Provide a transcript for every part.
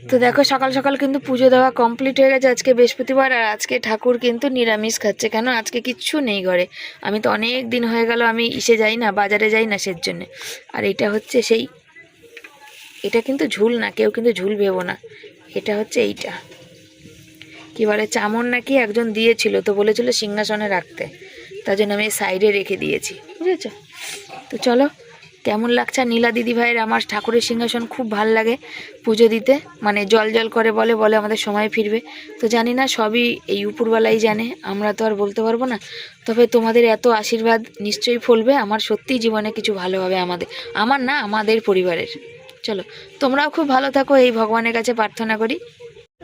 তো দেখো সকাল সকাল কিন্তু পুজো দেওয়া কমপ্লিট হয়ে গেছে। আজকে বৃহস্পতিবার আর আজকে ঠাকুর কিন্তু নিরামিষ খাচ্ছে। কেন আজকে কিচ্ছু নেই ঘরে। আমি তো অনেক দিন হয়ে গেল আমি যাই না, বাজারে যাই না সের জন্যে। আর এটা হচ্ছে সেই, এটা কিন্তু ঝুল না, কেউ কিন্তু ঝুল ভেবো না, এটা হচ্ছে এইটা কি বলে চামর নাকি একজন দিয়েছিল, তো বলেছিল সিংহাসনে রাখতে, তার জন্য আমি সাইডে রেখে দিয়েছি, বুঝেছো? তো চলো কেমন লাগছে। নীলা দিদি ভাইয়ের আমার ঠাকুরের সিংহাসন খুব ভাল লাগে পুজো দিতে, মানে জল জল করে বলে আমাদের সময় ফিরবে। তো জানি না, সবই এই উপরওয়ালাই জানে, আমরা তো আর বলতে পারবো না। তবে তোমাদের এত আশীর্বাদ নিশ্চয়ই ফলবে, আমার সত্যিই জীবনে কিছু ভালো হবে আমার না, আমাদের পরিবারের। চলো তোমরাও খুব ভালো থাকো, এই ভগবানের কাছে প্রার্থনা করি।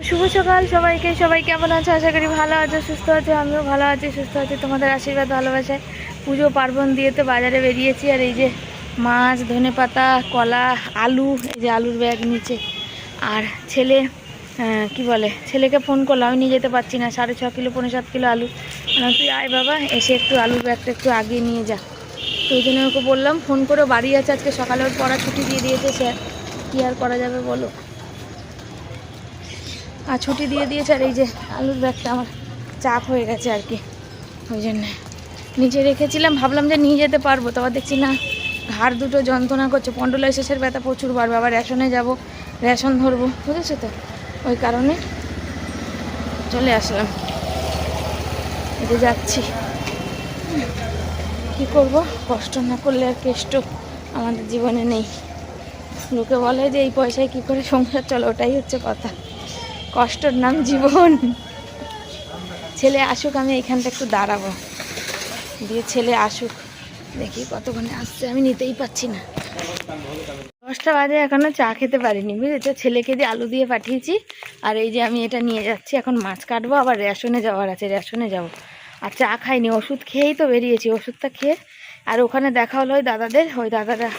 শুভ সকাল সবাইকে। সবাই কেমন আছো? আশা করি ভালো আছো, সুস্থ আছো। আমিও ভালো আছি, সুস্থ আছি, তোমাদের আশীর্বাদ ভালোবাসায়। পুজো পার্বণ দিয়ে তো বাজারে বেরিয়েছি। আর এই যে মাছ, ধনেপাতা, কলা, আলু, এই যে আলুর ব্যাগ নিচে। আর ছেলে কি বলে, ছেলেকে ফোন করলাম, আমি নিয়ে যেতে পারছি না, 6.5 কিলো 7.5 কিলো আলু। তুই আয় বাবা, এসে একটু আলুর ব্যাগটা একটু আগিয়ে নিয়ে যা। তো ওই জন্য ওকে বললাম, ফোন করে বাড়ি আছে। আজকে সকালে ওর পড়া ছুটি দিয়ে দিয়েছে স্যার, কী আর করা যাবে বলো। আর ছুটি দিয়ে দিয়েছে। আর এই যে আলুর ব্যাগটা আমার চাপ হয়ে গেছে আর কি, ওই জন্যে নিচে রেখেছিলাম, ভাবলাম যে নিয়ে যেতে পারবো, তারপর দেখছি না, ঘাড় দুটো যন্ত্রণা করছে, স্পন্ডোলাইসিসের ব্যথা প্রচুর বাড়বে, আবার রেশনে যাব, রেশন ধরবো, বুঝেছো তো, ওই কারণে চলে আসলাম। এতে যাচ্ছি, কি করব, কষ্ট না করলে আর কেষ্ট আমাদের জীবনে নেই। লোকে বলে যে এই পয়সায় কি করে সংসার চলে, ওটাই হচ্ছে কথা, কষ্টর নাম জীবন। ছেলে আসুক, আমি এইখানটা একটু দাঁড়াবো, দিয়ে ছেলে আসুক, দেখি কতক্ষণে আসছে, আমি নিতেই পাচ্ছি না। 10টা বাজে, এখনো চা খেতে পারিনি, বুঝেছো? ছেলেকে দিয়ে আলু দিয়ে পাঠিয়েছি। আর এই যে আমি এটা নিয়ে যাচ্ছি, এখন মাছ কাটবো, আবার রেশনে যাওয়ার আছে, রেশনে যাব। আর চা খাইনি, ওষুধ খেয়েই তো বেরিয়েছি, ওষুধটা খেয়ে। আর ওখানে দেখা হলো ওই দাদাদের, ওই দাদারা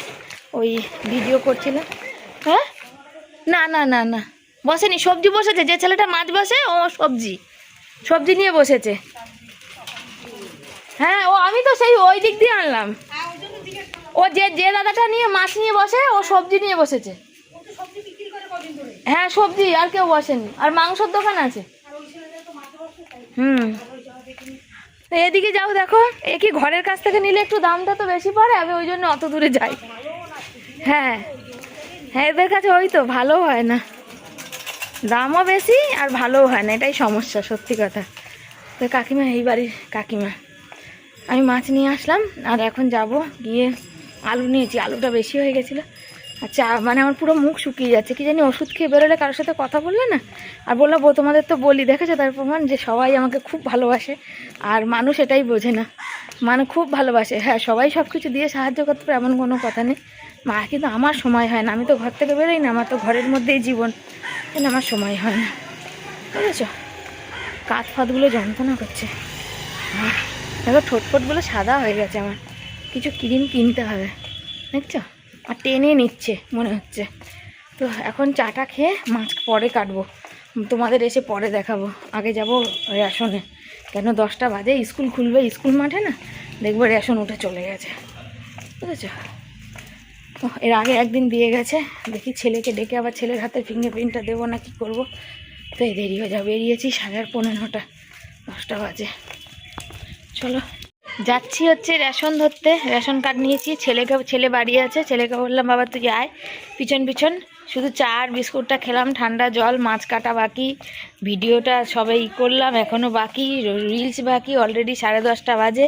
ওই ভিডিও করছিল। হ্যাঁ, না না না না, বসেনি, সবজি বসেছে, যে ছেলেটা মাছ বসে ও সবজি নিয়ে বসেছে। হ্যাঁ, ও আমি তো সেই ওই দিক দিয়ে আনলাম। ও যে দাদাটা নিয়ে মাছ নিয়ে বসে, ও সবজি নিয়ে বসেছে। হ্যাঁ সবজি, আর কেউ বসেনি, আর মাংসের দোকান আছে। হুম, এদিকে যাও, দেখো এ কি ঘরের কাছ থেকে নিলে একটু দামটা তো বেশি পড়ে, আমি ওই জন্য অত দূরে যাই। হ্যাঁ হ্যাঁ, এদের কাছে ওই তো ভালো হয় না, দামও বেশি আর ভালোও হয় না, এটাই সমস্যা, সত্যি কথা। তো কাকিমা, এই বাড়ির কাকিমা, আমি মাছ নিয়ে আসলাম। আর এখন যাব গিয়ে আলু নিয়েছি, আলুটা বেশি হয়ে গেছিলো। আচ্ছা, মানে আমার পুরো মুখ শুকিয়ে যাচ্ছে, কি জানি ওষুধ খেয়ে বেরোলে কারোর সাথে কথা বললে না, আর বললো তোমাদের তো বলি, দেখেছো তার প্রমাণ, যে সবাই আমাকে খুব ভালোবাসে। আর মানুষ এটাই বোঝে না, মানে খুব ভালোবাসে। হ্যাঁ, সবাই সব কিছু দিয়ে সাহায্য করতে পারে, এমন কোনো কথা নেই। মা, কিন্তু আমার সময় হয় না, আমি তো ঘর থেকে বেরোই না, আমার তো ঘরের মধ্যেই জীবন, কিন্তু আমার সময় হয় না, বুঝেছো? কাঁধ ফাঁধগুলো যন্ত্রণা করছে। দেখো ঠোঁটফোটগুলো সাদা হয়ে গেছে আমার, কিছু ক্রিম কিনতে হবে, দেখছো? আর টেনে নিচ্ছে মনে হচ্ছে। তো এখন চাটা খেয়ে মাছ পরে কাটবো, তোমাদের এসে পরে দেখাবো। আগে যাব রেশনে, কেন 10টা বাজে স্কুল খুলবে, স্কুল মাঠে না, দেখবো রেশন উঠে চলে গেছে, বুঝেছো? এর আগে একদিন দিয়ে গেছে, দেখি ছেলেকে ডেকে আবার ছেলের হাতে ফিঙ্গারপ্রিন্টটা দেবো না কি করবো। তো এই দেরি হয়ে যাবে, বেরিয়েছি 9:15, 10টা বাজে। চলো যাচ্ছি হচ্ছে রেশন ধরতে, রেশন কার্ড নিয়েছি। ছেলে বাড়ি আছে, ছেলেকে বললাম বাবা তুই আয় পিছন পিছন। শুধু চা আর বিস্কুটটা খেলাম, ঠান্ডা জল, মাছ কাটা বাকি, ভিডিওটা সবাই করলাম, এখনও বাকি, রিলস বাকি। অলরেডি 10:30 বাজে,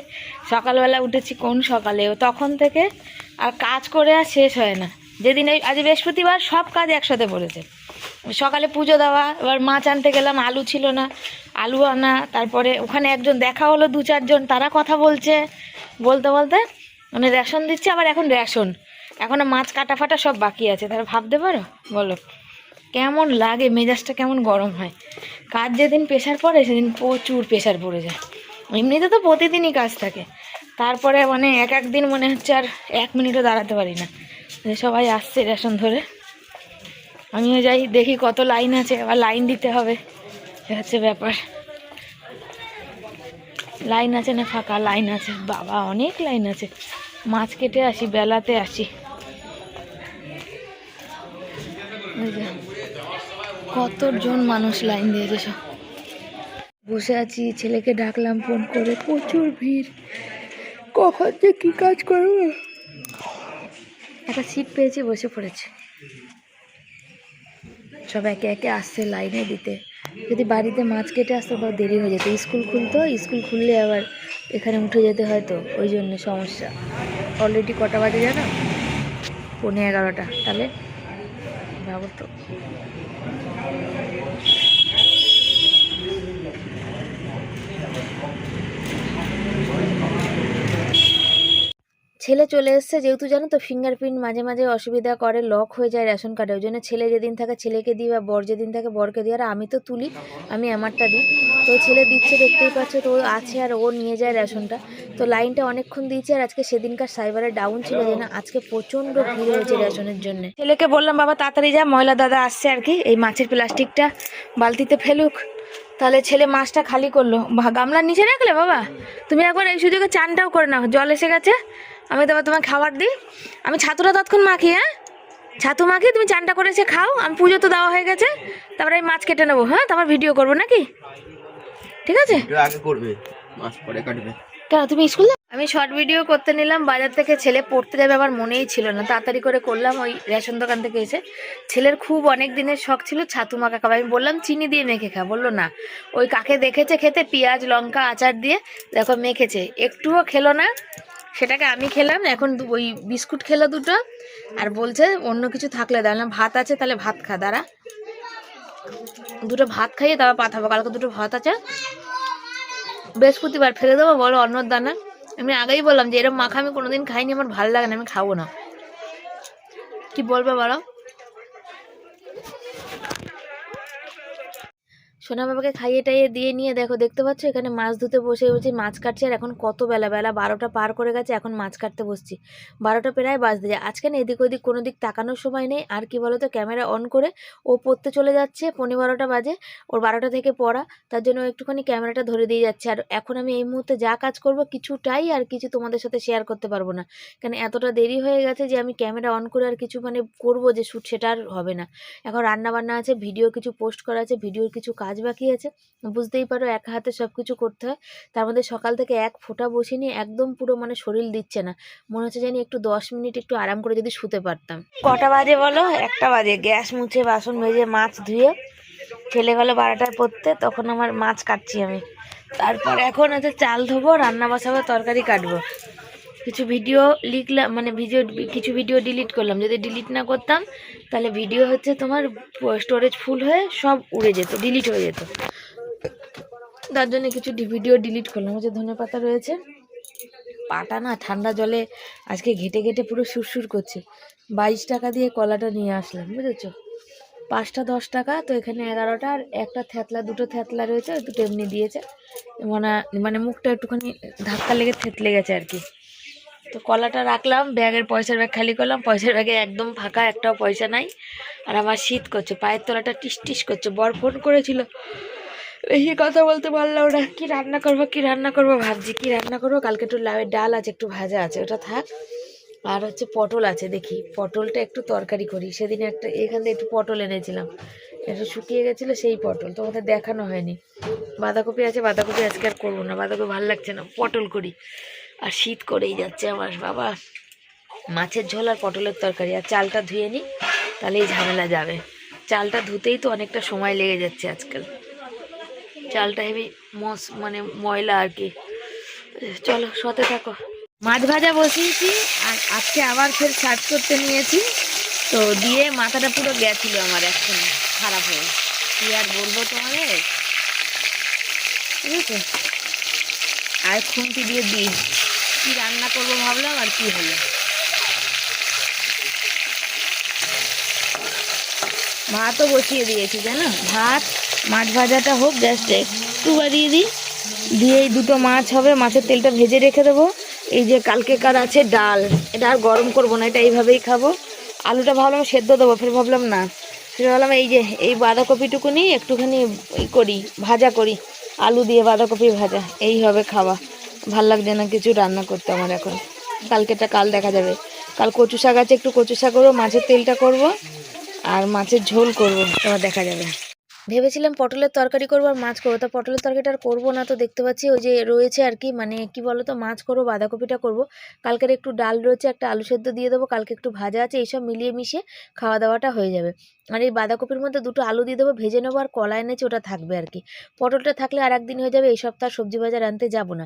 সকালবেলা উঠেছি কোন সকালে, তখন থেকে আর কাজ করে আর শেষ হয় না। যেদিন আজ বৃহস্পতিবার, সব কাজ একসাথে পড়েছে। সকালে পুজো দেওয়া, এবার মাছ আনতে গেলাম, আলু ছিল না, আলু আনা, তারপরে ওখানে একজন দেখা হলো, 2-4 জন, তারা কথা বলতে বলতে মানে রেশন দিচ্ছে, আবার এখন রেশন, এখনও মাছ কাটা ফাটা সব বাকি আছে। তাহলে ভাবতে পারো, বলো কেমন লাগে, মেজাজটা কেমন গরম হয়। কাজ যেদিন প্রেশার পড়ে সেদিন প্রচুর প্রেশার পড়ে যায়, এমনিতে তো প্রতিদিনই কাজ থাকে, তারপরে মানে এক দিন মনে হচ্ছে আর 1 মিনিটও দাঁড়াতে পারি না। সবাই আসছে রেশন ধরে, আমিও যাই, দেখি কত লাইন আছে, আবার লাইন দিতে হবে, হচ্ছে ব্যাপার। লাইন আছে না ফাঁকা? লাইন আছে, বাবা অনেক লাইন আছে। মাছ কেটে আসি, বেলাতে আসি, কতজন মানুষ লাইন দিয়েছে সব। বসে আছি, ছেলেকে ডাকলাম ফোন করে, প্রচুর ভিড়। কখন যে কি কাজ করবো, একটা সিট পেয়েছি, বসে পড়েছে। সব একে একে আসছে লাইনে দিতে। যদি বাড়িতে মাছ কেটে আসতো বা দেরি হয়ে যেত, স্কুল খুলতো, স্কুল খুললে আবার এখানে উঠে যেতে হয়, তো ওই জন্য সমস্যা। অলরেডি কটা বাজে জানো? 11:15। তাহলে ভাবো তো। ছেলে চলে এসছে, যেহেতু জানো তো ফিঙ্গারপ্রিন্ট মাঝে মাঝে অসুবিধা করে, লক হয়ে যায় রেশন কার্ডে। ওই জন্য ছেলে যেদিন থাকে ছেলেকে দিই, বা বর যেদিন থাকে বরকে দিই, আর আমি তো তুলি, আমি আমারটা দিই। তো ছেলে দিচ্ছে, দেখতেই পাচ্ছ, তো ও আছে আর ও নিয়ে যায় রেশনটা। তো লাইনটা অনেকক্ষণ দিয়েছে, আর আজকে সেদিনকার সাইবারে ডাউন ছিল, যে না আজকে প্রচণ্ড ভিড় হয়েছে রেশনের জন্য। ছেলেকে বললাম বাবা তাড়াতাড়ি যা, ময়লা দাদা আসছে আর কি, এই মাছের প্লাস্টিকটা বালতিতে ফেলুক। তাহলে ছেলে মাছটা খালি করলো। গামলার নিচে রাখলে বাবা, তুমি একবার এই সুযোগে চানটাও করে নাও, জল এসে গেছে। আমি তো আবার তোমার খাবার দিই, আমি ছাতুটা তৎক্ষণ মাখি। হ্যাঁ, ছাতু মাখি, তুমি চানটা করে এসে খাও, আমি পুজো তো দেওয়া হয়ে গেছে। তারপরে আমি মাছ কেটে নেবো। হ্যাঁ, তারপর ভিডিও করবো নাকি? ঠিক আছে, আগে করবে, মাছ পরে কাটবে। কেন তুমি স্কুল? আমি শর্ট ভিডিও করতে নিলাম বাজার থেকে, ছেলে পড়তে যাবে, আমার মনেই ছিল না, তাড়াতাড়ি করে করলাম। ওই রেশন দোকান থেকে এসে ছেলের খুব অনেক দিনের শখ ছিল ছাতু মাখা খাবে। আমি বললাম চিনি দিয়ে মেখে খা, বললো না। ওই কাকে দেখেছে খেতে, পেঁয়াজ লঙ্কা আচার দিয়ে, দেখো মেখেছে, একটুও খেলো না। সেটাকে আমি খেলাম, এখন ওই বিস্কুট খেলো দুটো, আর বলছে অন্য কিছু থাকলে দাঁড়া, ভাত আছে তাহলে ভাত খা, দাঁড়া দুটো ভাত খাইয়ে তারপর পাঠাবো, কালকে দুটো ভাত আছে, বৃহস্পতিবার ফেলে দেবো, বলো অন্নর দানা। আমি আগেই বললাম যে এরকম মাখা আমি কোনোদিন খাইনি, আমার ভালো লাগে না, আমি খাবো না। কি বলবে বলো? সোনা বাবাকে খাইয়ে টাইয়ে দিয়ে নিয়ে দেখো, দেখতে পাচ্ছ এখানে মাছ ধুতে বসে বসে মাছ কাটছে। আর এখন কত বেলা, 12টা পার করে গেছে, এখন মাছ কাটতে বসছি। 12টা প্রায় বাজতে যায়। আজকে না এদিক ওদিক কোনো দিক তাকানোর সময় নেই। আর কি বলো তো, ক্যামেরা অন করে ও পড়তে চলে যাচ্ছে, 12:15 বাজে, ওর 12টা থেকে পড়া, তার জন্য একটুখানি ক্যামেরাটা ধরে দিয়ে যাচ্ছে। আর এখন আমি এই মুহূর্তে যা কাজ করব কিছুটাই আর কিছু তোমাদের সাথে শেয়ার করতে পারবো না, কারণ এতটা দেরি হয়ে গেছে যে আমি ক্যামেরা অন করে আর কিছু মানে করবো যে শ্যুট, সেটা আর হবে না। এখন রান্না বান্না আছে, ভিডিও কিছু পোস্ট করা আছে, ভিডিওর কিছু কাজ বাকি আছে। বুঝতেই পারো একা হাতে সব কিছু করতে হয়। তার মধ্যে সকাল থেকে এক ফোঁটা বসিনি, একদম পুরো মানে শরীর দিচ্ছে না, মনে হচ্ছে জানি একটু 10 মিনিট একটু আরাম করে যদি শুতে পারতাম। কটা বাজে বলো? 1টা বাজে। গ্যাস মুছে বাসন মেজে মাছ ধুয়ে ছেলে গেলো 12টায় পড়তে, তখন আমার মাছ কাটছি আমি। তারপর এখন হচ্ছে চাল ধোবো, রান্না বসাবো, তরকারি কাটবো। কিছু ভিডিও লিখলাম, মানে কিছু ভিডিও ডিলিট করলাম। যদি ডিলিট না করতাম তাহলে ভিডিও হচ্ছে তোমার স্টোরেজ ফুল হয়ে সব উড়ে যেত, ডিলিট হয়ে যেত। তার জন্য কিছু ভিডিও ডিলিট করলাম। হচ্ছে ধনেপাতা রয়েছে, পাটা না ঠান্ডা জলে আজকে ঘেটে ঘেটে পুরো সুরসুর করছে। 22 টাকা দিয়ে কলাটা নিয়ে আসলাম, বুঝেছো? 5টা 10 টাকা, তো এখানে 11টা। আর একটা থ্যাতলা, দুটো থ্যাতলা রয়েছে, দুটো এমনি দিয়েছে, মানে মুখটা একটুখানি ধাক্কা লেগে থেতলে গেছে আর কি। তো কলাটা রাখলাম, ব্যাগের পয়সার ব্যাগ খালি করলাম, পয়সার ব্যাগে একদম ফাঁকা, একটাও পয়সা নাই। আর আমার শীত করছে, পায়ের তলাটা টিস টিস করছে। বর ফোন করেছিল, বেশি কথা বলতে পারলাম না। কি রান্না করবো ভাবছি, কি রান্না করবো। কালকে একটু লাউয়ের ডাল আছে, একটু ভাজা আছে, ওটা থাক। আর হচ্ছে পটল আছে, দেখি পটলটা একটু তরকারি করি। সেদিন এখান থেকে একটু পটল এনেছিলাম, একটু শুকিয়ে গেছিলো সেই পটল, তোমাদের দেখানো হয়নি। বাঁধাকপি আছে, বাঁধাকপি আজকে আর করবো না, বাঁধাকপি ভালো লাগছে না, পটল করি। আর শীত করেই যাচ্ছে আমার বাবা, মাছের ঝোল আর পটলের তরকারি। আর চালটা ধুয়ে নিই, তাহলেই ঝামেলা যাবে। চালটা ধুতেই তো অনেকটা সময় লেগে যাচ্ছে আজকাল, চালটা হেবি মানে ময়লা আর কি। চলো সাথে থাকো। মাছ ভাজা বসিয়েছি, আর আজকে আবার ফের সার্চ করতে নিয়েছি, তো দিয়ে মাথাটা পুরো গেছিলো আমার এখন খারাপ হয়ে। কি আর বলবো তোমাদের, ঠিক আছে? আর খুন্তি দিয়ে দিই, কি রান্না করবো ভাবলাম, আর কি হলো। ভাতও বসিয়ে দিয়েছি জানো, ভাত মাছ ভাজাটা হোক, গ্যাসটা একটু বাড়িয়ে দিই, দিয়ে এই দুটো মাছ হবে, মাছের তেলটা ভেজে রেখে দেবো। এই যে কালকেকার আছে ডাল, এটা আর গরম করবো না, এটা এইভাবেই খাবো। আলুটা ভাবলাম সেদ্ধ দেবো, ফের ভাবলাম না, ফের ভাবলাম এই যে এই বাঁধাকপিটুকুনি একটুখানি করি, ভাজা করি, আলু দিয়ে বাঁধাকপি ভাজা, এই হবে খাওয়া। ভাল লাগছে না কিছু রান্না করতে আমার এখন, কালকেটা কাল দেখা যাবে। কাল কচু শাক আছে, একটু কচু শাক করবো, মাছের তেলটা করব, আর মাছের ঝোল করবো, তোমার দেখা যাবে। ভেবেছিলাম পটলের তরকারি করবো আর মাছ করবো, তা পটলের তরকারিটা আর করবো না। তো দেখতে পাচ্ছি ওই যে রয়েছে আর কি, মানে কি বলো তো, মাছ করবো, বাঁধাকপিটা করবো, কালকের একটু ডাল রয়েছে, একটা আলু সেদ্ধ দিয়ে দেবো, কালকে একটু ভাজা আছে, এইসব মিলিয়ে মিশিয়ে খাওয়া দাওয়াটা হয়ে যাবে। আর এই বাঁধাকপির মধ্যে দুটো আলু দিয়ে দেবো, ভেজে নেবো, আর কলা এনেছি ওটা থাকবে আর কি। পটলটা থাকলে আর একদিন হয়ে যাবে, এই সপ্তাহ সবজি বাজার আনতে যাবো না।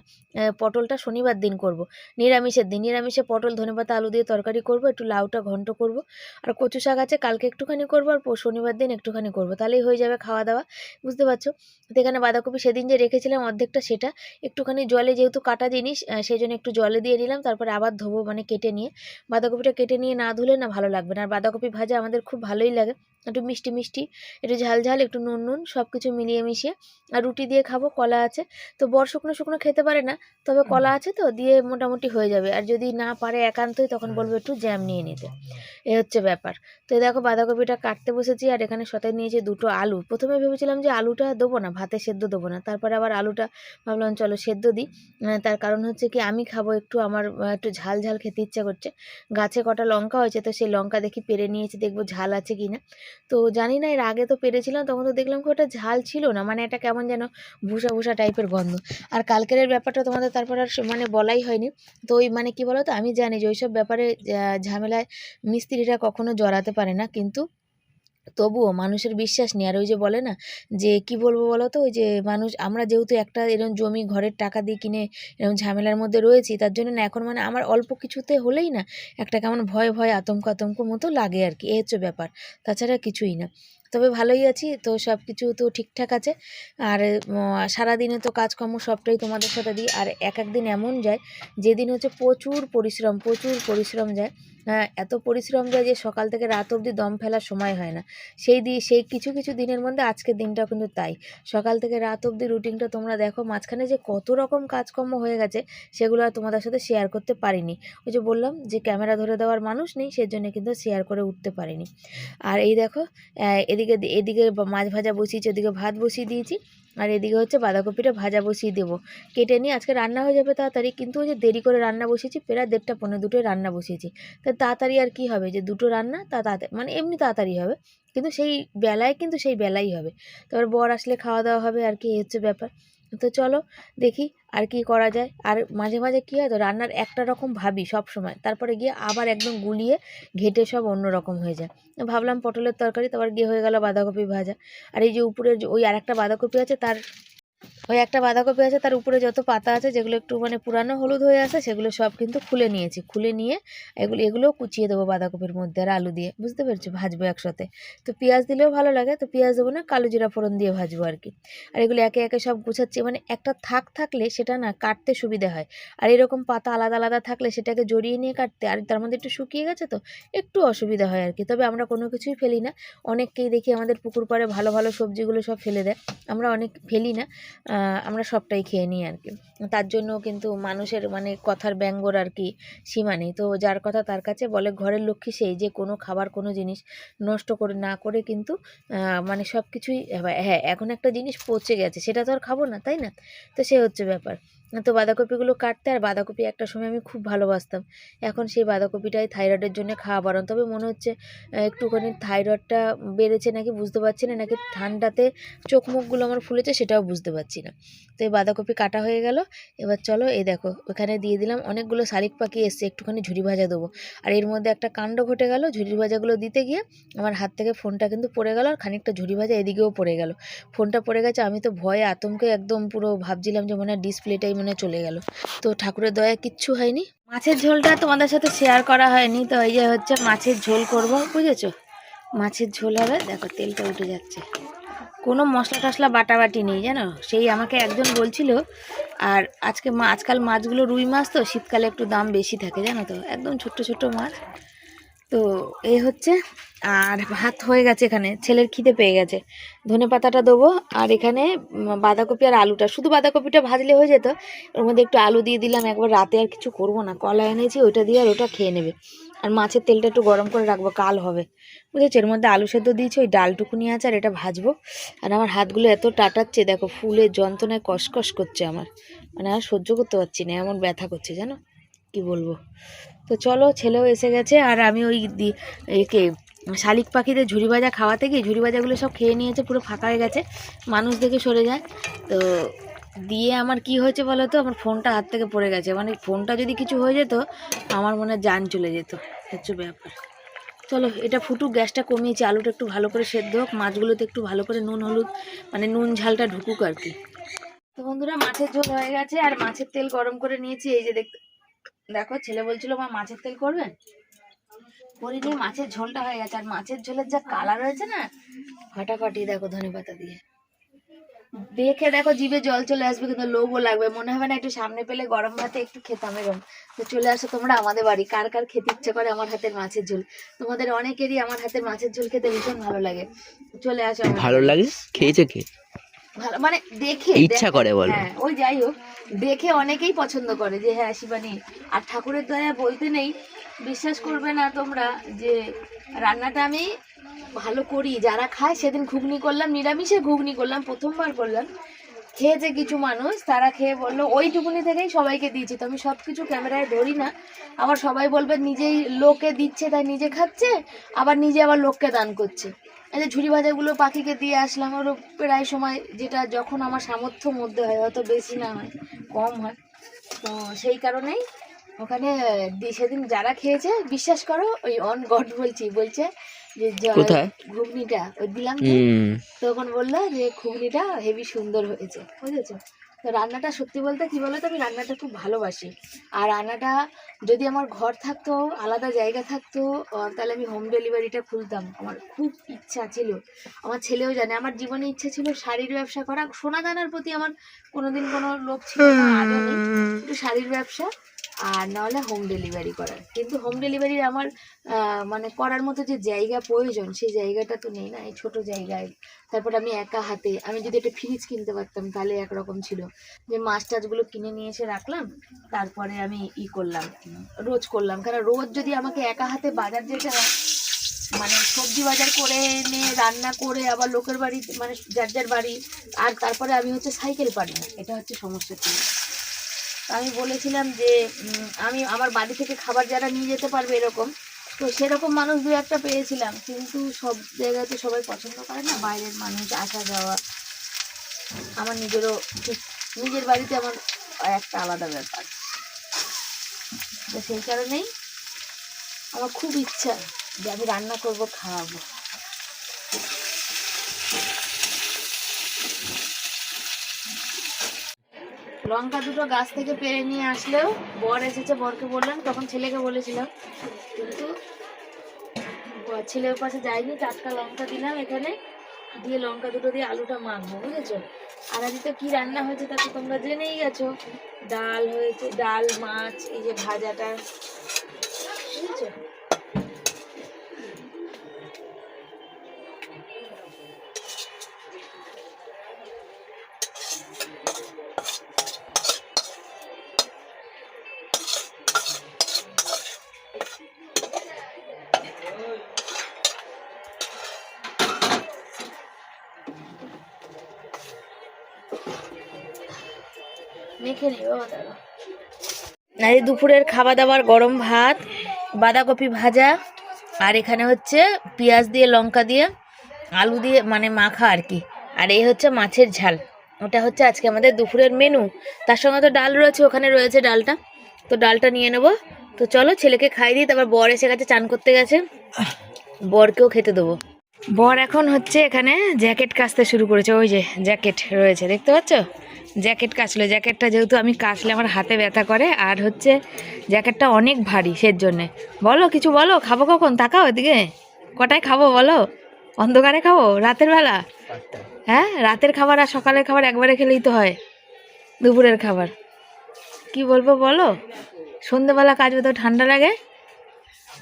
পটলটা শনিবার দিন করব, নিরামিষের দিন, নিরামিষে পটল ধনেপাতা আলু দিয়ে তরকারি করব, একটু লাউটা ঘন্ট করব, আর কচু শাক আছে কালকে একটুখানি করবো, আর শনিবার দিন একটুখানি করবো, তাহলেই হয়ে যাবে খাওয়া দাওয়া, বুঝতে পারছো। তো এখানে বাঁধাকপি সেদিন যে রেখেছিলাম অর্ধেকটা, সেটা একটুখানি জলে, যেহেতু কাটা জিনিস সেই জন্য একটু জলে দিয়ে দিলাম, তারপরে আবার ধোবো, মানে কেটে নিয়ে। বাঁধাকপিটা কেটে নিয়ে না ধুলে না ভালো লাগবে না, আর বাঁধাকপি ভাজা আমাদের খুব ভালোই লাগে, একটু মিষ্টি মিষ্টি, একটু ঝাল ঝাল, একটু নুন নুন, সব কিছু মিলিয়ে মিশিয়ে। আর রুটি দিয়ে খাবো, কলা আছে, তো বর শুকনো শুকনো খেতে পারে না, তবে কলা আছে তো দিয়ে মোটামুটি হয়ে যাবে, আর যদি না পারে একান্তই তখন বলবো একটু জ্যাম নিয়ে নিতে, এ হচ্ছে ব্যাপার। তো এই দেখো বাঁধাকপিটা কাটতে বসেছি, আর এখানে সাথে নিয়েছি দুটো আলু। প্রথমে ভেবেছিলাম যে আলুটা দেবো না, ভাতে সেদ্ধ দেবো না, তারপরে আবার আলুটা ভাবলাম চলো সেদ্ধ দিই। তার কারণ হচ্ছে কি, আমি খাবো একটু, আমার একটু ঝাল ঝাল খেতে ইচ্ছা করছে। গাছে কটা লঙ্কা হয়েছে, তো সেই লঙ্কা দেখি পেরে নিয়েছি, দেখবো ঝাল আছে কি না। তো জানি না, এর আগে তো পেরেছিলাম, তখন তো দেখলাম খুব একটা ঝাল ছিল না, মানে এটা কেমন যেন ভুষা ভুষা টাইপের গন্ধ। আর কালকের ব্যাপারটা তোমাদের তারপর আর মানে বলাই হয়নি। তো ওই মানে কি বলো তো, আমি জানি যে ওইসব ব্যাপারে ঝামেলায় মিস্ত্রিরা কখনো জড়াতে পারে না, কিন্তু তবুও মানুষের বিশ্বাস নেই। আর ওই যে বলে না, যে কি বলবো বলো তো, ওই যে মানুষ, আমরা যেহেতু একটা এরকম জমি ঘরের টাকা দিয়ে কিনে এরকম ঝামেলার মধ্যে রয়েছি, তার জন্য না এখন মানে আমার অল্প কিছুতে হলেই না একটা কেমন ভয় ভয় আতঙ্ক আতঙ্ক মতো লাগে আর কি, এই হচ্ছে ব্যাপার, তাছাড়া কিছুই না। তবে ভালোই আছি, তো সব কিছু তো ঠিকঠাক আছে। আর সারাদিনে তো কাজকর্ম সবটাই তোমাদের সাথে দিই, আর এক একদিন এমন যায় যেদিন হচ্ছে প্রচুর পরিশ্রম, প্রচুর পরিশ্রম যায়। এত পরিশ্রম যায় যে সকাল থেকে রাত অবধি দম ফেলার সময় হয় না। সেই কিছু কিছু দিনের মধ্যে আজকের দিনটাও কিন্তু তাই, সকাল থেকে রাত অবধি রুটিনটা তোমরা দেখো, মাঝখানে যে কত রকম কাজকর্ম হয়ে গেছে সেগুলো আর তোমাদের সাথে শেয়ার করতে পারিনি। ওই যে বললাম যে ক্যামেরা ধরে দেওয়ার মানুষ নেই, সেজন্য কিন্তু শেয়ার করে উঠতে পারিনি। আর এই দেখো, এদিকে এদিকে মাছ ভাজা বসিয়েছি, ওদিকে ভাত বসিয়ে দিয়েছি, আর এদিকে হচ্ছে বাঁধাকপিটা ভাজা বসিয়ে দেবো, কেটে নিয়ে আজকে রান্না হয়ে যাবে তাড়াতাড়ি। কিন্তু ওই যে দেরি করে রান্না বসিয়েছি, প্রায় 1:30 পৌনে 2টোয় রান্না বসিয়েছি, তা তাড়াতাড়ি আর কি হবে, যে দুটো রান্না তা তাড়াতাড়ি মানে এমনি তাড়াতাড়ি হবে, কিন্তু সেই বেলাই হবে। তারপর বর আসলে খাওয়া দাওয়া হবে আর কি, এই হচ্ছে ব্যাপার। তো চলো দেখি আর কি করা যায়। আর মাঝে মাঝে কী হয় তো, রান্নার একটা রকম ভাবি সব সময়, তারপরে গিয়ে আবার একদম গুলিয়ে ঘেটে সব অন্য রকম হয়ে যায়। ভাবলাম পটলের তরকারি, তারপর গিয়ে হয়ে গেল বাঁধাকপি ভাজা। আর এই যে উপরের ওই আরেকটা বাঁধাকপি আছে, তার উপরে যত পাতা আছে, যেগুলো একটু মানে পুরানো হলুদ হয়ে আছে, সেগুলো সব কিন্তু খুলে নিয়েছি, খুলে নিয়ে এগুলোও কুচিয়ে দেবো বাঁধাকপির মধ্যে, আর আলু দিয়ে, বুঝতে পেরেছো, ভাজবো একসাথে। তো পেঁয়াজ দিলেও ভালো লাগে, তো পেঁয়াজ দেবো না, কালো জিরা ফোড়ন দিয়ে ভাজবো আর কি। আর এগুলো একে একে সব গুছাচ্ছি, মানে একটা থাকলে সেটা না কাটতে সুবিধা হয়, আর এরকম পাতা আলাদা আলাদা থাকলে সেটাকে জড়িয়ে নিয়ে কাটতে, আর তার মধ্যে একটু শুকিয়ে গেছে তো একটু অসুবিধা হয় আর কি। তবে আমরা কোনো কিছুই ফেলি না, অনেককেই দেখি আমাদের পুকুর পাড়ে ভালো ভালো সবজিগুলো সব ফেলে দেয়, আমরা অনেক ফেলি না, আমরা সবটাই খেয়ে নিই আর কি। তার জন্য কিন্তু মানুষের মানে কথার ব্যঙ্গর আর কি সীমা নেই। তো যার কথা তার কাছে বলে ঘরের লক্ষ্মী সেই, যে কোনো খাবার কোনো জিনিস নষ্ট করে না করে কিন্তু মানে সব কিছুই, হ্যাঁ এখন একটা জিনিস পচে গেছে সেটা তো আর খাবো না, তাই না। তো সে হচ্ছে ব্যাপার। তো বাঁধাকপিগুলো কাটতে, আর বাঁধাকপি একটা সময় আমি খুব ভালোবাসতাম, এখন সেই বাঁধাকপিটাই থাইরয়েডের জন্য খাওয়া বারণ। তবে মনে হচ্ছে একটুখানি থাইরয়েডটা বেড়েছে নাকি বুঝতে পারছি না, নাকি ঠান্ডাতে চোখ মুখগুলো আমার ফুলেছে সেটাও বুঝতে পারছি না। তো এই বাঁধাকপি কাটা হয়ে গেল, এবার চলো এই দেখো ওখানে দিয়ে দিলাম অনেকগুলো শালিক পাখি এসছে, একটুখানি ঝুরি ভাজা দেবো। আর এর মধ্যে একটা কাণ্ড ঘটে গেল, ঝুরি ভাজাগুলো দিতে গিয়ে আমার হাত থেকে ফোনটা কিন্তু পড়ে গেল, আর খানিকটা ঝুরি ভাজা এদিকেও পড়ে গেল, ফোনটা পড়ে গেছে। আমি তো ভয়ে আতঙ্কে একদম পুরো ভাবছিলাম যে মনে হয় ডিসপ্লেটাই মনে হয় চলে গেল, তো ঠাকুরের দয়ায় কিচ্ছু হয়নি। মাছের ঝোলটা তোমাদের সাথে শেয়ার করা হয়নি, তো এই যে হচ্ছে মাছের ঝোল করব, বুঝেছো, মাছের ঝোল হবে। দেখো তেলটা উঠে যাচ্ছে, কোনো মশলা টশলা বাটাবাটি নেই জানো, সেই আমাকে একজন বলছিল। আর আজকাল মাছগুলো রুই মাছ তো, শীতকালে একটু দাম বেশি থাকে জানো তো, একদম ছোট্ট ছোট্ট মাছ। তো এই হচ্ছে, আর ভাত হয়ে গেছে, এখানে ছেলের খিদে পেয়ে গেছে, ধনে পাতাটা দেবো। আর এখানে বাঁধাকপি আর আলুটা, শুধু বাঁধাকপিটা ভাজলে হয়ে যেত, ওর মধ্যে একটু আলু দিয়ে দিলাম, একবার রাতে আর কিছু করবো না, কলা এনেছি ওইটা দিয়ে আর ওটা খেয়ে নেবে। আর মাছের তেলটা একটু গরম করে রাখবো, কাল হবে, বুঝেছো। এর মধ্যে আলু সেদ্ধ দিয়েছি, ওই ডালটুকুনি আছে, আর এটা ভাজবো। আর আমার হাতগুলো এত টাটাচ্ছে দেখো, ফুলের যন্ত্রণায় কসকস করছে আমার, মানে আর সহ্য করতে পারছি না, এমন ব্যথা করছে জানো, কি বলবো। তো চলো ছেলেও এসে গেছে, আর আমি ওই একে শালিক পাখিদের ঝুড়ি ভাজা খাওয়াতে গিয়ে ঝুড়ি ভাজাগুলো সব খেয়ে নিয়েছে, পুরো ফাঁকা হয়ে গেছে, মানুষ দেখে সরে যায়। তো দিয়ে আমার কি হয়েছে বলো তো, আমার ফোনটা হাত থেকে পড়ে গেছে, মানে ফোনটা যদি কিছু হয়ে যেত আমার মনে হয় জান চলে যেত, হচ্ছে ব্যাপার। চলো এটা ফুটুক, গ্যাসটা কমিয়েছি, আলুটা একটু ভালো করে সেদ্ধ হোক, মাছগুলোতে একটু ভালো করে নুন হলুদ মানে নুন ঝালটা ঢুকুক আর কি। তো বন্ধুরা মাছের ঝোল হয়ে গেছে, আর মাছের তেল গরম করে নিয়েছি। এই যে দেখো ছেলে বলছিল মা মাছের তেল করবেন, করিনি, মাছের ঝোলটা হয়ে গেছে। আর মাছের ঝোলের যা কালার হয়েছে না, ফাটাফাটি। দেখো ধনেপাতা দিয়ে দেখে দেখো জিভে জল চলে আসবে, কিন্তু লোভও লাগবে, মনে হবে না একটু সামনে পেলে গরম ভাতে একটু খেতাম এরকম। তো চলে আসো তোমরা আমাদের বাড়ি, কার কার খেতে ইচ্ছে করে আমার হাতের মাছের ঝোল। তোমাদের অনেকেরই আমার হাতের মাছের ঝোল খেতে ভীষণ ভালো লাগে, চলে আসো। ভালো লাগে, খেয়েছে কি ভালো মানে দেখে ইচ্ছা করে বলো। হ্যাঁ ওই যাই হোক, দেখে অনেকেই পছন্দ করে যে হ্যাঁ শিবানী। আর ঠাকুরের দয়া বলতে নেই, বিশ্বাস করবে না তোমরা যে রান্নাটা আমি ভালো করি। যারা খায়, সেদিন ঘুগনি করলাম, নিরামিষে ঘুগনি করলাম, প্রথমবার করলাম, খেয়েছে কিছু মানুষ, তারা খেয়ে বললো ওইটুকুনি থেকেই সবাইকে দিয়েছি। তো আমি সব কিছু ক্যামেরায় ধরি না, আবার সবাই বলবে নিজেই লোকে দিচ্ছে তাই নিজে খাচ্ছে, আবার নিজে আবার লোককে দান করছে। এই যে ঝুড়ি ভাজাগুলো পাখিকে দিয়ে আসলাম, ওর প্রায় সময় যেটা যখন আমার সামর্থ্যের মধ্যে হয়, অত বেশি না হয়, কম হয়। তো সেই কারণেই ওখানে সেদিন যারা খেয়েছে, বিশ্বাস করো ওই অন গড বলছে যে কোথায় ঘুগনিটা ওই দিলাম, তখন বললো যে ঘুগনিটা হেভি সুন্দর হয়েছে, বুঝেছো। তো রান্নাটা সত্যি বলতে কি বলতো, আমি রান্নাটা খুব ভালোবাসি। আর রান্নাটা যদি আমার ঘর থাকতো, আলাদা জায়গা থাকতো, তাহলে আমি হোম ডেলিভারিটা খুলতাম। আমার খুব ইচ্ছা ছিল, আমার ছেলেও জানে, আমার জীবনে ইচ্ছা ছিল শাড়ির ব্যবসা করা। সোনা দানার প্রতি আমার কোনোদিন কোনো লোভ ছিল না, আজও নেই, একটু শাড়ির ব্যবসা, আর নাহলে হোম ডেলিভারি করার। কিন্তু হোম ডেলিভারির আমার মানে করার মতো যে জায়গা প্রয়োজন, সেই জায়গাটা তো নেই না, এই ছোটো জায়গায়। তারপর আমি একা হাতে, আমি যদি একটা ফ্রিজ কিনতে পারতাম তাহলে একরকম ছিল, যে মাছ টাছগুলো কিনে নিয়ে এসে রাখলাম, তারপরে আমি করলাম, রোজ করলাম। কারণ রোজ যদি আমাকে একা হাতে বাজার যেতে হয়, মানে সবজি বাজার করে এনে রান্না করে আবার লোকের বাড়ি, মানে যার যার বাড়ি, আর তারপরে আমি হচ্ছে সাইকেল পারি না, এটা হচ্ছে সমস্যা ছিল। আমি বলেছিলাম যে আমি আমার বাড়ি থেকে খাবার যারা নিয়ে যেতে পারবে এরকম, তো সেরকম মানুষ দু একটা পেয়েছিলাম, কিন্তু সব জায়গায় তো সবাই পছন্দ করে না, বাইরের মানুষ আসা যাওয়া। আমার নিজেরও ঠিক নিজের বাড়িতে আমার একটা আলাদা ব্যাপার। তো সেই কারণেই আমার খুব ইচ্ছা যে আমি রান্না করব, খাওয়াবো। লঙ্কা দুটো গাছ থেকে পেরে নিয়ে আসলেও, বর এসেছে, বরকে বললাম, তখন ছেলেকে বলেছিলাম, কিন্তু ছেলের পাশে যায়নি। টাটকা লঙ্কা দিলাম এখানে, দিয়ে লঙ্কা দুটো দিয়ে আলুটা মাখবো, বুঝেছো। আর আজকে কি রান্না হয়েছে তা তো তোমরা জেনেই গেছো, ডাল হয়েছে, ডাল, মাছ, এই যে ভাজাটা, বুঝেছো। মেখে নিও দাদা। আজ দুপুরের খাওয়া দাওয়ার গরম ভাত, বাঁধাকপি ভাজা, আর এখানে হচ্ছে পেঁয়াজ দিয়ে, লঙ্কা দিয়ে, আলু দিয়ে মানে মাখা আর কি। আর এই হচ্ছে মাছের ঝাল, ওটা হচ্ছে আজকে আমাদের দুপুরের মেনু। তার সঙ্গে তো ডাল রয়েছে, ওখানে রয়েছে ডালটা, তো ডালটা নিয়ে নেবো। তো চলো ছেলেকে খাই দিই, তারপর বর এসে গেছে, চান করতে গেছে, বরকেও খেতে দেবো। বর এখন হচ্ছে এখানে জ্যাকেট কাচতে শুরু করেছে, ওই যে জ্যাকেট রয়েছে দেখতে পাচ্ছ, জ্যাকেট কাচলো। জ্যাকেটটা যেহেতু আমি কাচলে আমার হাতে ব্যথা করে, আর হচ্ছে জ্যাকেটটা অনেক ভারী, সের জন্যে। বলো কিছু বলো, খাবো কখন, তাকাও এদিকে, কটায় খাবো বলো, অন্ধকারে খাবো, রাতের বেলা? হ্যাঁ রাতের খাবার আর সকালের খাবার একবারে খেলেই তো হয়, দুপুরের খাবার কি বলবো বলো, সন্ধ্যেবেলা কাচবে তো ঠান্ডা লাগে,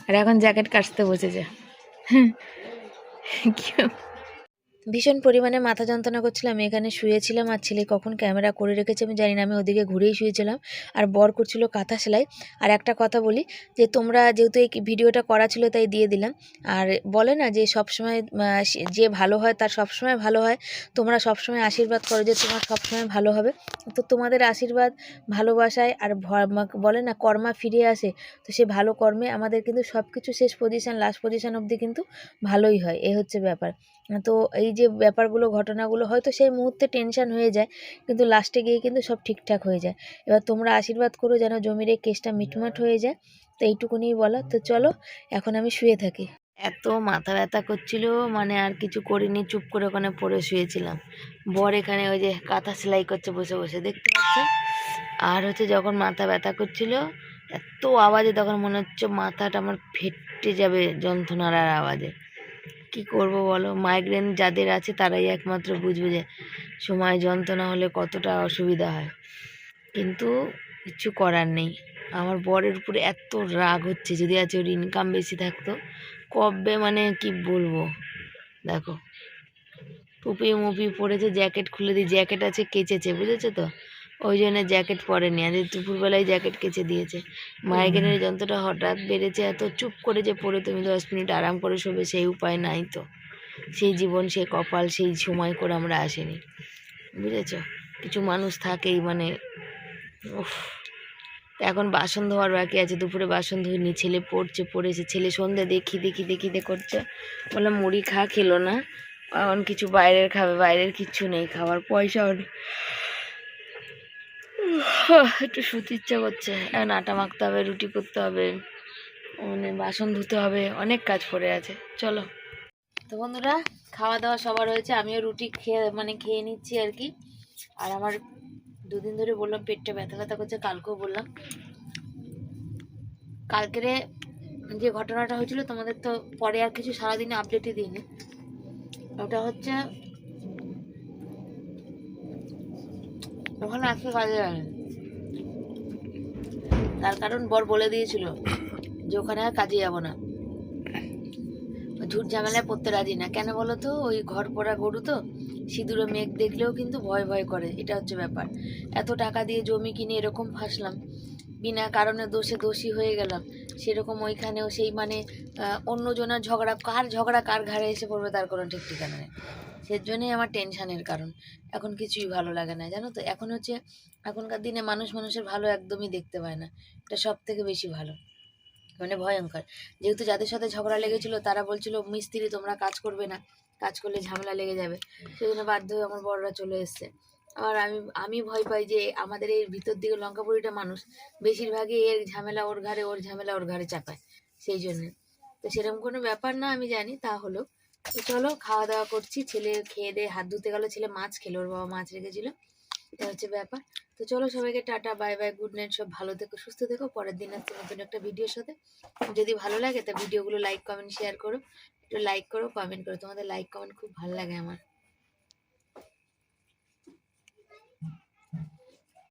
আর এখন জ্যাকেট কাচতে বসেছে। ভীষণ পরিমাণে মাথা যন্ত্রণা করছিলাম, আমি এখানে শুয়েছিলাম আর ছেলে কখন ক্যামেরা করে রেখেছে আমি জানি না, আমি ওদিকে ঘুরেই শুয়েছিলাম আর বর করছিল কাঁথা সেলাই। আর একটা কথা বলি যে তোমরা যেহেতু এই ভিডিওটা করা ছিল তাই দিয়ে দিলাম। আর বলে না যে সবসময় যে ভালো হয় তার সবসময় ভালো হয়, তোমরা সবসময় আশীর্বাদ করো যে তোমার সবসময় ভালো হবে। তো তোমাদের আশীর্বাদ ভালোবাসায় আর বলে না কর্মা ফিরে আসে, তো সেই ভালো কর্মে আমাদের কিন্তু সব কিছু শেষ পজিশন লাস্ট পজিশন অবধি কিন্তু ভালোই হয়, এই হচ্ছে ব্যাপার। তো এই যে ব্যাপারগুলো ঘটনাগুলো হয়তো সেই মুহূর্তে টেনশন হয়ে যায়, কিন্তু লাস্টে গিয়ে কিন্তু সব ঠিকঠাক হয়ে যায়। এবার তোমরা আশীর্বাদ করো যেন জমির এই কেসটা মিটমাট হয়ে যায়। তো এইটুকুনি বলা। তো চলো এখন আমি শুয়ে থাকি। এত মাথা ব্যথা করছিল মানে আর কিছু করিনি, চুপ করে ওখানে পড়ে শুয়েছিলাম। বর এখানে ওই যে কাঁথা সেলাই করছে বসে বসে, দেখতে পাচ্ছে। আর হচ্ছে যখন মাথা ব্যথা করছিল এত আওয়াজে তখন মনে হচ্ছে মাথাটা আমার ফেটে যাবে যন্ত্রণার আর আওয়াজে। কি করব বলো, মাইগ্রেন যাদের আছে তারাই একমাত্র বুঝবে যে সময় যন্ত্রণা হলে কতটা অসুবিধা হয়। কিন্তু কিছু করার নেই। আমার বরের উপরে এত রাগ হচ্ছে, যদি আজ ওর ইনকাম বেশি থাকতো কবে মানে কি বলবো। দেখো টুপি মুপি পরেছে, জ্যাকেট খুলে দিয়ে, জ্যাকেট আছে কেচেছে বুঝেছো তো, ওই জন্য জ্যাকেট পরেনি, আজ দুপুরবেলায় জ্যাকেট কেচে দিয়েছে। মাইগ্রেনের যন্ত্রটা হঠাৎ বেড়েছে এত, চুপ করে যে পড়ে তুমি 10 মিনিট আরাম করে শোবে সেই উপায় নাই তো, সেই জীবন সেই কপাল সেই সময় করে আমরা আসিনি বুঝেছো। কিছু মানুষ থাকেই মানে উফ। এখন বাসন ধোয়ার বাকি আছে, দুপুরে বাসন ধুইনি, ছেলে পড়েছে, ছেলে সন্ধ্যে দেখি করছে, বললাম মুড়ি খেলো না, এখন কিছু বাইরের খাবে, বাইরের কিচ্ছু নেই খাওয়ার, পয়সাও নেই। একটু শুতে ইচ্ছা করছে, এখন আটা মাখতে হবে, রুটি করতে হবে, মানে বাসন ধুতে হবে, অনেক কাজ পড়ে আছে। চলো তো বন্ধুরা, খাওয়া দাওয়া সবার হয়েছে, আমিও রুটি খেয়ে নিচ্ছি আর কি। আর আমার দুদিন ধরে বললাম পেটটা ব্যথা করছে, কালকেও বললাম। কালকের যে ঘটনাটা হয়েছিল তোমাদের তো পরে আর কিছু সারাদিনে আপডেটই দিইনি। ওটা হচ্ছে ওখানে আজকে কাজে যায়নি, তার কারণ বর বলে দিয়েছিল যে ওখানে আর কাজে যাবো না, ঝুট ঝামেলায় পড়তে রাজি না। কেন বলো তো, ওই ঘর পোড়া গরু তো, সিঁদুরে মেঘ দেখলেও কিন্তু ভয় ভয় করে, এটা হচ্ছে ব্যাপার। এত টাকা দিয়ে জমি কিনে এরকম ফাঁসলাম, বিনা কারণে দোষী হয়ে গেলাম, সেরকম ওইখানেও সেই মানে অন্যজনের ঝগড়া কার ঘাড়ে এসে পড়বে তার কোনো ঠিক ঠিকানা নেই। সেজন্যই আমার টেনশানের কারণ। এখন কিছুই ভালো লাগে না জানো তো, এখন হচ্ছে এখনকার দিনে মানুষের ভালো একদমই দেখতে পায় না, এটা সব থেকে বেশি ভালো মানে ভয়ঙ্কর। যেহেতু যাদের সাথে ঝগড়া লেগেছিল তারা বলছিল মিস্ত্রি তোমরা কাজ করবে না, কাজ করলে ঝামেলা লেগে যাবে, সেই জন্য বাধ্য হয়ে আমার বড়রা চলে এসছে। আর আমি ভয় পাই যে আমাদের এই ভিতর দিকে লঙ্কাপুরিটা মানুষ বেশিরভাগই এর ঝামেলা ওর ঘাড়ে, ওর ঝামেলা ওর ঘাড়ে চাপায়, সেই জন্যে। তো সেরকম কোনো ব্যাপার না আমি জানি, তা হলো। তো চলো খাওয়া দাওয়া করছি, ছেলে খেয়ে দিয়ে হাত ধুতে গেল, ছেলে মাছ খেলো, ওর বাবা মাছ রেখেছিল, এটা হচ্ছে ব্যাপার। তো চলো সবাইকে tata bye bye, good night, সব ভালো থেকো সুস্থ থেকো, পরের দিন আসছে নতুন একটা ভিডিওর সাথে। যদি ভালো লাগে তা ভিডিওগুলো লাইক কমেন্ট শেয়ার করো, একটু লাইক করো কমেন্ট করো, তোমাদের লাইক কমেন্ট খুব ভালো লাগে আমার।